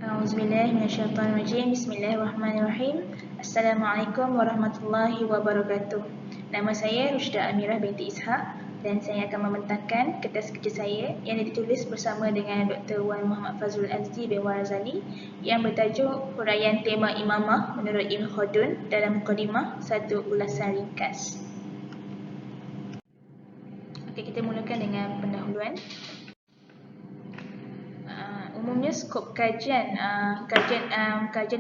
A'udzubillahiminasyaitonirrajim. Bismillahirrahmanirrahim. Assalamualaikum warahmatullahi wabarakatuh. Nama saya Rushda Amirah binti Ishaq dan saya akan membentangkan kertas kerja saya yang ditulis bersama dengan Dr. Wan Muhammad Fazrul Azdi bin Warazali yang bertajuk Huraian Tema Imamah menurut Ibn Khaldun dalam Mukadimah, satu ulasan ringkas. Okey, kita mulakan dengan pendahuluan. Umumnya skop kajian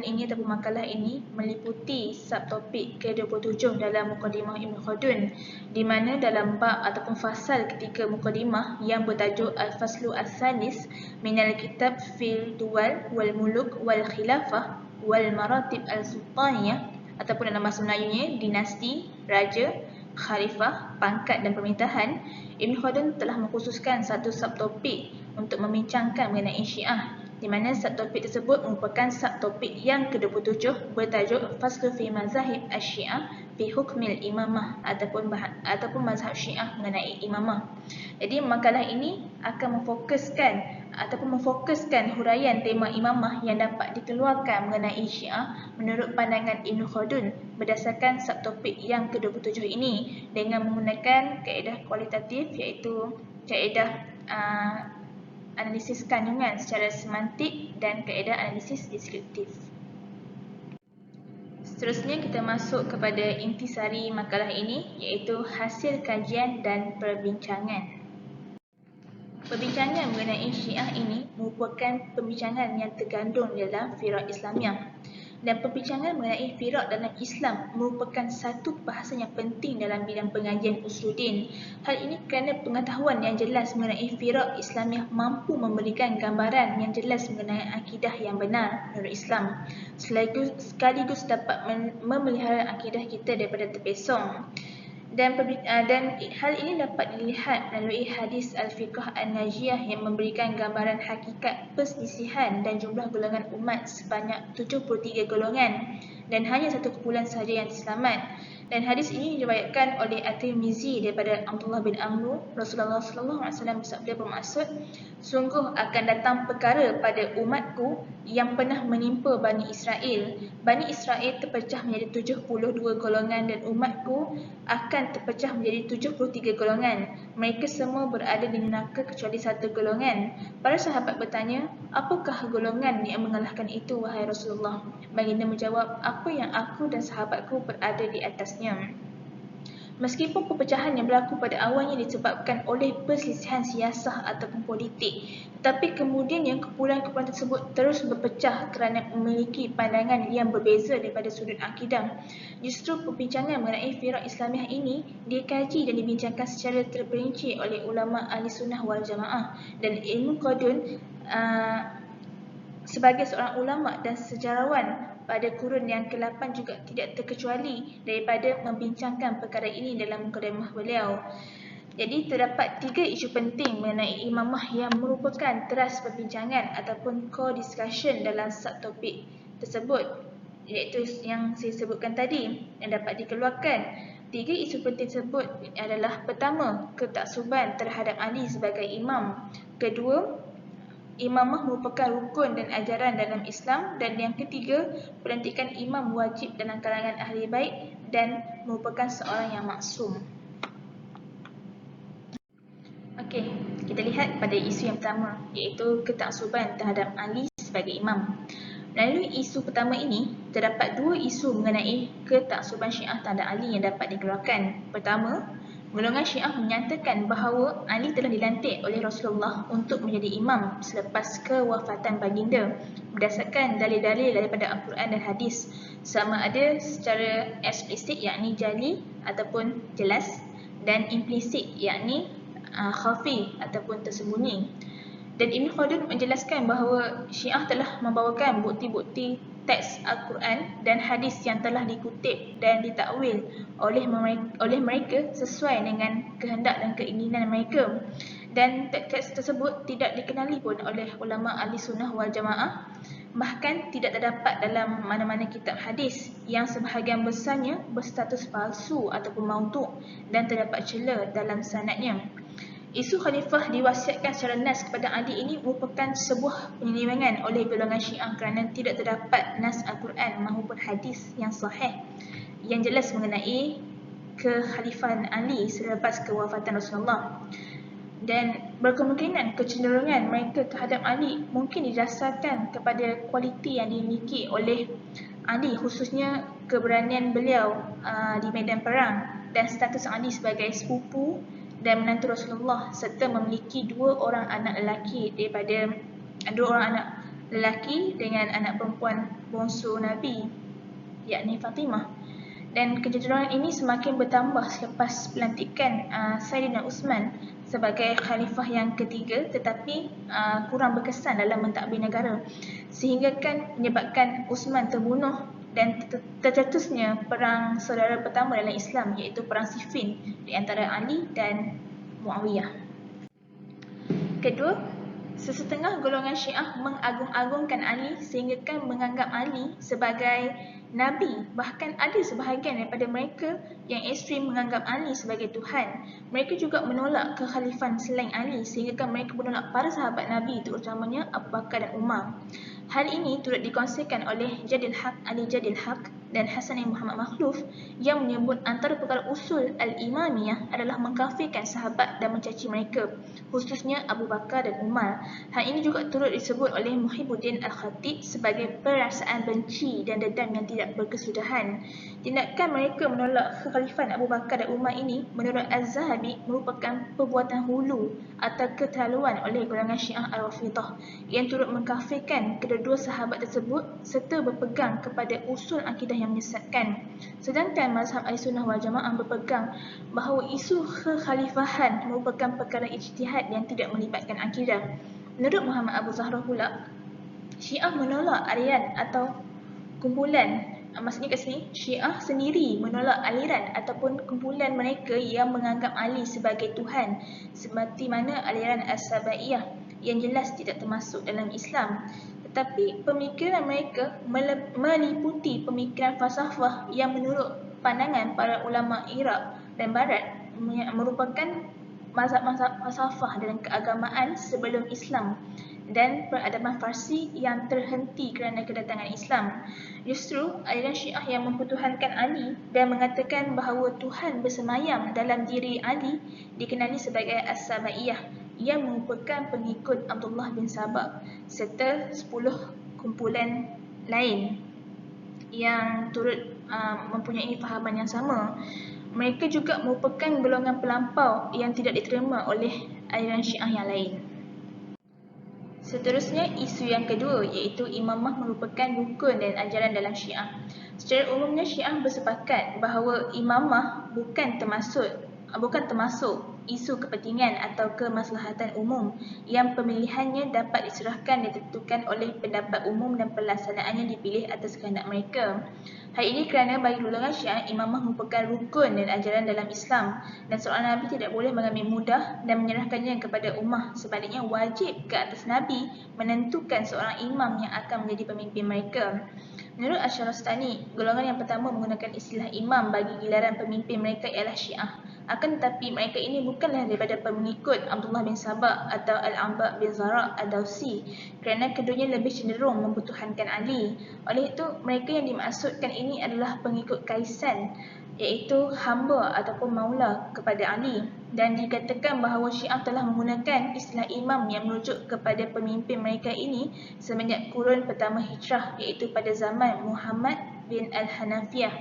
ini ataupun makalah ini meliputi subtopik ke-27 dalam Mukadimah Ibn Khaldun, di mana dalam bab ataupun fasal ketika Mukadimah yang bertajuk Al-Faslu Al-Thalis minal kitab fil duwal wal muluk wal khilafah wal maratib al-sultaniyah, ataupun dalam bahasa Melayunya dinasti, raja, khalifah, pangkat dan pemerintahan, Ibn Khaldun telah mengkhususkan satu subtopik untuk membincangkan mengenai Syiah, di mana subtopik tersebut merupakan subtopik yang ke-27 bertajuk Faslu fi Mazahib Asy-Syiah fi Hukmil Imamah ataupun mazhab Syiah mengenai imamah. Jadi makalah ini akan memfokuskan huraian tema imamah yang dapat dikeluarkan mengenai Syiah menurut pandangan Ibn Khaldun berdasarkan subtopik yang ke-27 ini dengan menggunakan kaedah kualitatif, iaitu kaedah analisis kandungan secara semantik dan kaedah analisis deskriptif. Seterusnya kita masuk kepada intisari makalah ini, iaitu hasil kajian dan perbincangan. Perbincangan mengenai Syiah ini merupakan perbincangan yang tergandung dalam firak Islamiah. Dan perbincangan mengenai firak dalam Islam merupakan satu bahasan yang penting dalam bidang pengajian usuluddin. Hal ini kerana pengetahuan yang jelas mengenai firak Islamiah mampu memberikan gambaran yang jelas mengenai akidah yang benar menurut Islam, sekaligus dapat memelihara akidah kita daripada terpesong. Dan hal ini dapat dilihat melalui hadis Al-Fiqh An-Najiyah yang memberikan gambaran hakikat perselisihan dan jumlah golongan umat sebanyak 73 golongan dan hanya satu kumpulan sahaja yang selamat. Dan hadis ini diriwayatkan oleh At-Tirmizi daripada Abdullah bin Amr. Rasulullah SAW bersabda bermaksud, sungguh akan datang perkara pada umatku yang pernah menimpa Bani Israel. Bani Israel terpecah menjadi 72 golongan dan umatku akan terpecah menjadi 73 golongan. Mereka semua berada di neraka kecuali satu golongan. Para sahabat bertanya, apakah golongan yang mengalahkan itu, wahai Rasulullah? Baginda menjawab, apa yang aku dan sahabatku berada di atasnya. Meskipun perpecahan yang berlaku pada awalnya disebabkan oleh perselisihan siasah ataupun politik, tetapi kemudian yang kumpulan-kumpulan tersebut terus berpecah kerana memiliki pandangan yang berbeza daripada sudut akidah. Justru perbincangan mengenai firak Islamiah ini dikaji dan dibincangkan secara terperinci oleh ulama ahli sunnah wal jamaah, dan Ibn Khaldun sebagai seorang ulama dan sejarawan pada kurun yang ke-8 juga tidak terkecuali daripada membincangkan perkara ini dalam mukadimah beliau. Jadi terdapat 3 isu penting mengenai imamah yang merupakan teras perbincangan ataupun core discussion dalam subtopik tersebut, iaitu yang saya sebutkan tadi yang dapat dikeluarkan. 3 isu penting tersebut adalah: pertama, ketaksuban terhadap Ali sebagai imam; kedua, imamah merupakan rukun dan ajaran dalam Islam; dan yang ketiga, pelantikan imam wajib dalam kalangan ahli bait dan merupakan seorang yang maksum. Okey, kita lihat pada isu yang pertama, iaitu ketaksuban terhadap Ali sebagai imam. Melalui isu pertama ini, terdapat 2 isu mengenai ketaksuban Syiah terhadap Ali yang dapat dikeluarkan. Pertama, golongan Syiah menyatakan bahawa Ali telah dilantik oleh Rasulullah untuk menjadi imam selepas kewafatan baginda berdasarkan dalil-dalil daripada Al-Quran dan hadis, sama ada secara eksplisit yakni jali ataupun jelas, dan implisit yakni khafi ataupun tersembunyi. Dan Ibn Khaldun menjelaskan bahawa Syiah telah membawakan bukti-bukti teks Al-Quran dan hadis yang telah dikutip dan ditakwil oleh mereka sesuai dengan kehendak dan keinginan mereka. Dan teks tersebut tidak dikenali pun oleh ulama ahli sunnah wal jamaah, bahkan tidak terdapat dalam mana-mana kitab hadis, yang sebahagian besarnya berstatus palsu ataupun maudhu' dan terdapat celah dalam sanadnya. Isu khalifah diwasiatkan secara nas kepada Ali ini merupakan sebuah penyelewengan oleh golongan Syiah kerana tidak terdapat nas Al-Quran maupun hadis yang sahih yang jelas mengenai kekhalifahan Ali selepas kewafatan Rasulullah. Dan berkemungkinan kecenderungan mereka terhadap Ali mungkin didasarkan kepada kualiti yang dimiliki oleh Ali, khususnya keberanian beliau di medan perang dan status Ali sebagai sepupu dan menantu Rasulullah, serta memiliki dua orang anak lelaki dengan anak perempuan bongsu Nabi, yakni Fatimah. Dan kecenderungan ini semakin bertambah selepas pelantikan Sayyidina Uthman sebagai khalifah yang ketiga, tetapi kurang berkesan dalam mentadbir negara, sehingga kan menyebabkan Uthman terbunuh dan tercetusnya perang saudara pertama dalam Islam, iaitu perang Siffin di antara Ali dan Muawiyah. Kedua, sesetengah golongan Syiah mengagung-agungkan Ali sehingga kan menganggap Ali sebagai Nabi. Bahkan ada sebahagian daripada mereka yang ekstrim menganggap Ali sebagai Tuhan. Mereka juga menolak kekhalifahan selain Ali sehingga kan mereka menolak para sahabat Nabi, terutamanya Abu Bakar dan Umar. Hal ini turut dikongsikan oleh Jadil Haq Ali Jadil Haq dan Hasan Muhammad Makhluf yang menyebut antara perkara usul Al-Imamiyah adalah mengkafirkan sahabat dan mencaci mereka, khususnya Abu Bakar dan Umar. Hal ini juga turut disebut oleh Muhibbuddin Al-Khatib sebagai perasaan benci dan dendam yang tidak berkesudahan. Tindakan mereka menolak kekhalifahan Abu Bakar dan Umar ini menurut Az-Zahabi merupakan perbuatan hulu atau keterlaluan oleh golongan Syiah Al-Rafidah yang turut mengkafirkan kedua sahabat tersebut serta berpegang kepada usul akidah yang menyesatkan. Sedangkan mazhab Ahlussunnah wal Jamaah berpegang bahawa isu kekhalifahan merupakan perkara ijtihad yang tidak melibatkan akidah. Menurut Muhammad Abu Zahra pula, Syiah menolak aliran atau kumpulan, maksudnya kat sini Syiah sendiri menolak aliran ataupun kumpulan mereka yang menganggap Ali sebagai Tuhan, seperti mana aliran As-Sabaiyah yang jelas tidak termasuk dalam Islam. Tetapi pemikiran mereka meliputi pemikiran falsafah yang menurut pandangan para ulama Iraq dan Barat merupakan mazhab-mazhab falsafah dan keagamaan sebelum Islam dan peradaban Farsi yang terhenti kerana kedatangan Islam. Justru aliran Syiah yang mempertuhankan Ali dan mengatakan bahawa Tuhan bersemayam dalam diri Ali dikenali sebagai As-Sabaiyah yang merupakan pengikut Abdullah bin Sabah serta 10 kumpulan lain yang turut mempunyai fahaman yang sama. Mereka juga merupakan golongan pelampau yang tidak diterima oleh aliran Syiah yang lain. Seterusnya, isu yang kedua iaitu imamah merupakan rukun dan ajaran dalam Syiah. Secara umumnya Syiah bersepakat bahawa imamah bukan termasuk isu kepentingan atau kemaslahatan umum yang pemilihannya dapat diserahkan dan ditentukan oleh pendapat umum dan pelaksanaannya dipilih atas kehendak mereka. Hal ini kerana bagi golongan Syiah, imamah merupakan rukun dan ajaran dalam Islam dan seorang Nabi tidak boleh mengambil mudah dan menyerahkannya kepada ummah. Sebaliknya, wajib ke atas Nabi menentukan seorang imam yang akan menjadi pemimpin mereka. Menurut Asy-Syahrastani, golongan yang pertama menggunakan istilah imam bagi giliran pemimpin mereka ialah Syiah. Akan tetapi mereka ini bukanlah daripada pengikut Abdullah bin Sabah atau Al-Amba bin Zara' Ad-Dawsi kerana keduanya lebih cenderung mempertuhankan Ali. Oleh itu, mereka yang dimaksudkan ini adalah pengikut Kaisan, iaitu hamba ataupun maula kepada Ali, dan dikatakan bahawa Syiah telah menggunakan istilah imam yang merujuk kepada pemimpin mereka ini semenjak kurun pertama hijrah, iaitu pada zaman Muhammad bin Al-Hanafiyah.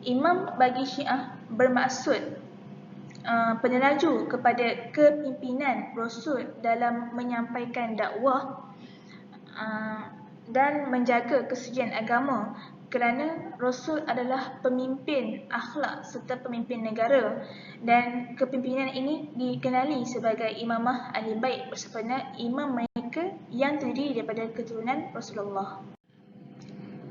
Imam bagi Syiah bermaksud peneraju kepada kepimpinan Rasul dalam menyampaikan dakwah dan menjaga kesucian agama, kerana Rasul adalah pemimpin akhlak serta pemimpin negara, dan kepimpinan ini dikenali sebagai imamah ahli bait bersempena imam mereka yang terdiri daripada keturunan Rasulullah.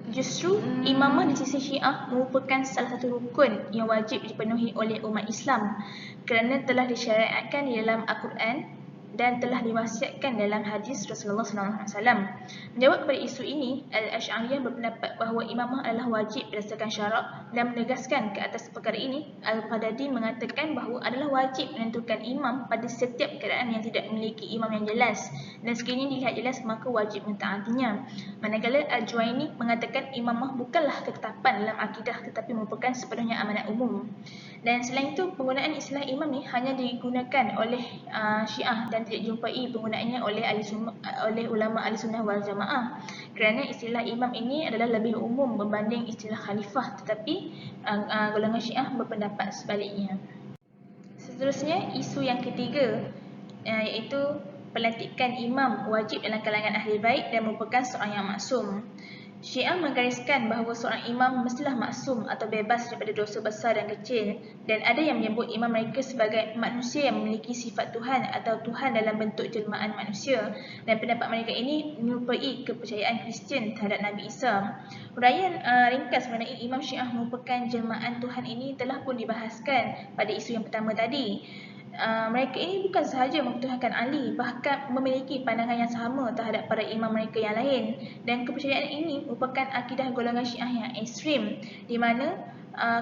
Justru imamah di sisi Syiah merupakan salah satu rukun yang wajib dipenuhi oleh umat Islam kerana telah disyariatkan di dalam Al-Quran dan telah diwasiatkan dalam hadis Rasulullah SAW. Menjawab kepada isu ini, Al-Asy'ariyah berpendapat bahawa imamah adalah wajib berdasarkan syarak dan menegaskan ke atas perkara ini, Al-Qadadi mengatakan bahawa adalah wajib menentukan imam pada setiap keadaan yang tidak memiliki imam yang jelas dan sekiranya dilihat jelas maka wajib mentaatinya. Manakala Al-Juwaini mengatakan imamah bukanlah ketetapan dalam akidah tetapi merupakan sepenuhnya amanat umum. Dan selain itu, penggunaan istilah imam ni hanya digunakan oleh Syiah dan tidak dijumpai penggunaannya oleh ulama Ahlussunnah wal Jamaah. Kerana istilah imam ini adalah lebih umum berbanding istilah khalifah, tetapi golongan Syiah berpendapat sebaliknya. Seterusnya, isu yang ketiga iaitu pelantikan imam wajib dalam kalangan ahli bait dan merupakan seorang yang maksum. Syiah menggariskan bahawa seorang imam mestilah maksum atau bebas daripada dosa besar dan kecil, dan ada yang menyebut imam mereka sebagai manusia yang memiliki sifat Tuhan atau Tuhan dalam bentuk jelmaan manusia, dan pendapat mereka ini menyerupai kepercayaan Kristian terhadap Nabi Isa. Huraian ringkas mengenai imam Syiah merupakan jelmaan Tuhan ini telah pun dibahaskan pada isu yang pertama tadi. Mereka ini bukan sahaja mempertuhankan Ali, bahkan memiliki pandangan yang sama terhadap para imam mereka yang lain, dan kepercayaan ini merupakan akidah golongan Syiah yang ekstrim, di mana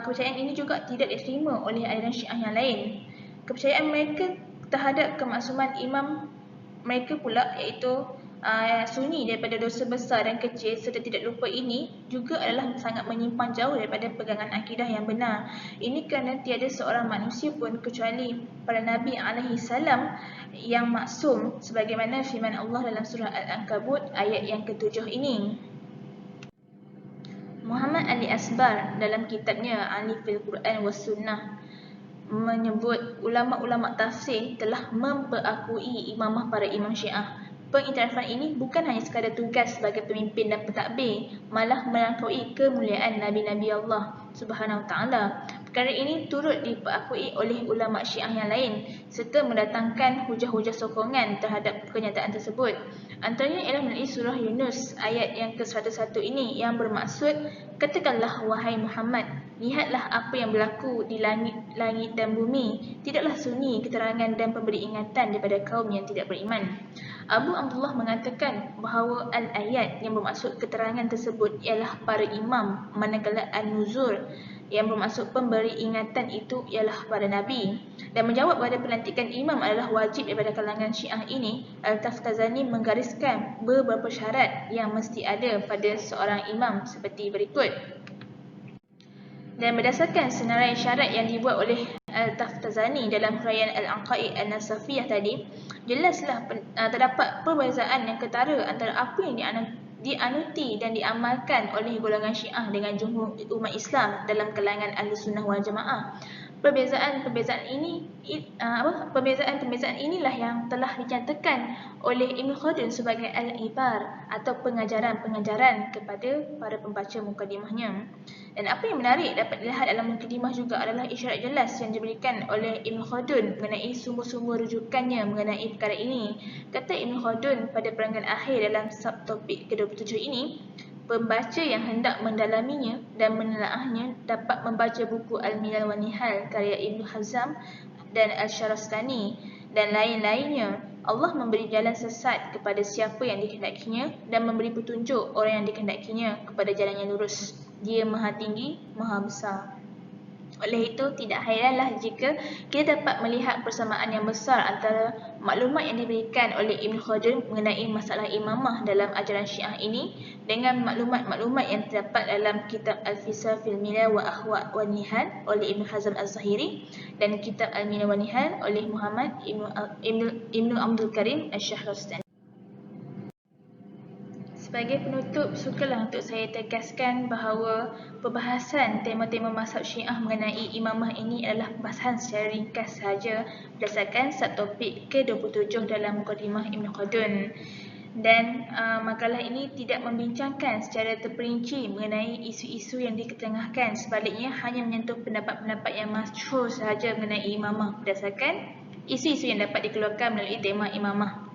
kepercayaan ini juga tidak diterima oleh aliran Syiah yang lain. Kepercayaan mereka terhadap kemaksuman imam mereka pula iaitu sunyi daripada dosa besar dan kecil serta tidak lupa ini juga adalah sangat menyimpang jauh daripada pegangan akidah yang benar. Ini kerana tiada seorang manusia pun kecuali para Nabi AS yang maksum sebagaimana firman Allah dalam surah Al-Ankabut ayat yang ke-7 ini. Muhammad Ali Asbar dalam kitabnya Ali fil Quran was Sunnah menyebut ulama-ulama tafsir telah memperakui imamah para imam Syiah. Pengiktirafan ini bukan hanya sekadar tugas sebagai pemimpin dan pentadbir, malah melangkaui kemuliaan Nabi-Nabi Allah Subhanahu Wa Taala. Perkara ini turut diperakui oleh ulama Syiah yang lain serta mendatangkan hujah-hujah sokongan terhadap kenyataan tersebut. Antaranya ialah melalui surah Yunus ayat yang ke-101 ini yang bermaksud, katakanlah wahai Muhammad, lihatlah apa yang berlaku di langit dan bumi, tidaklah sunyi keterangan dan pemberi ingatan daripada kaum yang tidak beriman. Abu Abdullah mengatakan bahawa al-ayat yang bermaksud keterangan tersebut ialah para imam, manakala an-nuzur yang bermaksud pemberi ingatan itu ialah para Nabi. Dan menjawab pada pelantikan imam adalah wajib daripada kalangan Syiah ini, Al-Taftazani menggariskan beberapa syarat yang mesti ada pada seorang imam seperti berikut. Dan berdasarkan senarai syarat yang dibuat oleh Al-Taftazani dalam huraian Al-Aqaid An-Nasafiyah tadi, jelaslah terdapat perbezaan yang ketara antara apa yang dianuti dan diamalkan oleh golongan Syiah dengan jumhur umat Islam dalam kalangan Ahlussunnah wal Jamaah. Perbezaan inilah yang telah dinyatakan oleh Ibn Khaldun sebagai al-ibar atau pengajaran-pengajaran kepada para pembaca mukadimahnya. Dan apa yang menarik dapat dilihat dalam mukadimah juga adalah isyarat jelas yang diberikan oleh Ibn Khaldun mengenai sumber-sumber rujukannya mengenai perkara ini. Kata Ibn Khaldun pada perenggan akhir dalam subtopik ke-27 ini, pembaca yang hendak mendalaminya dan menelaahnya dapat membaca buku Al-Milal wa Nihal karya Ibn Hazm dan Al-Sharastani dan lain-lainnya. Allah memberi jalan sesat kepada siapa yang dikehendakinya dan memberi petunjuk orang yang dikehendakinya kepada jalan yang lurus. Dia Maha Tinggi, Maha Besar. Oleh itu, tidak hairanlah jika kita dapat melihat persamaan yang besar antara maklumat yang diberikan oleh Ibn Khaldun mengenai masalah imamah dalam ajaran Syiah ini dengan maklumat-maklumat yang terdapat dalam kitab Al-Fisal fil Milal wa Ahwa wa Nihal oleh Ibn Hazm Al-Zahiri dan kitab Al-Milal wa Nihal oleh Muhammad Ibn Abdul Karim Al-Shahrastani. Sebagai penutup, sukalah untuk saya tegaskan bahawa perbahasan tema-tema mazhab Syiah mengenai imamah ini adalah perbahasan secara ringkas sahaja berdasarkan subtopik ke-27 dalam mukadimah Ibn Khaldun. Dan makalah ini tidak membincangkan secara terperinci mengenai isu-isu yang diketengahkan. Sebaliknya, hanya menyentuh pendapat-pendapat yang masyhur sahaja mengenai imamah berdasarkan isu-isu yang dapat dikeluarkan melalui tema imamah.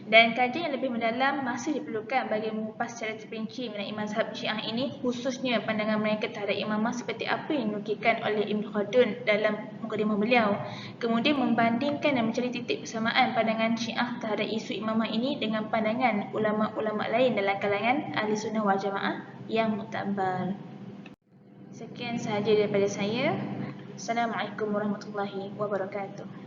Dan kajian yang lebih mendalam masih diperlukan bagi mengupas secara terperinci mengenai mazhab Syiah ini, khususnya pandangan mereka terhadap imamah seperti apa yang dinukilkan oleh Ibn Khaldun dalam mukadimah beliau. Kemudian membandingkan dan mencari titik persamaan pandangan Syiah terhadap isu imamah ini dengan pandangan ulama-ulama lain dalam kalangan Ahli Sunnah wal Jamaah yang muktabar. Sekian sahaja daripada saya. Assalamualaikum warahmatullahi wabarakatuh.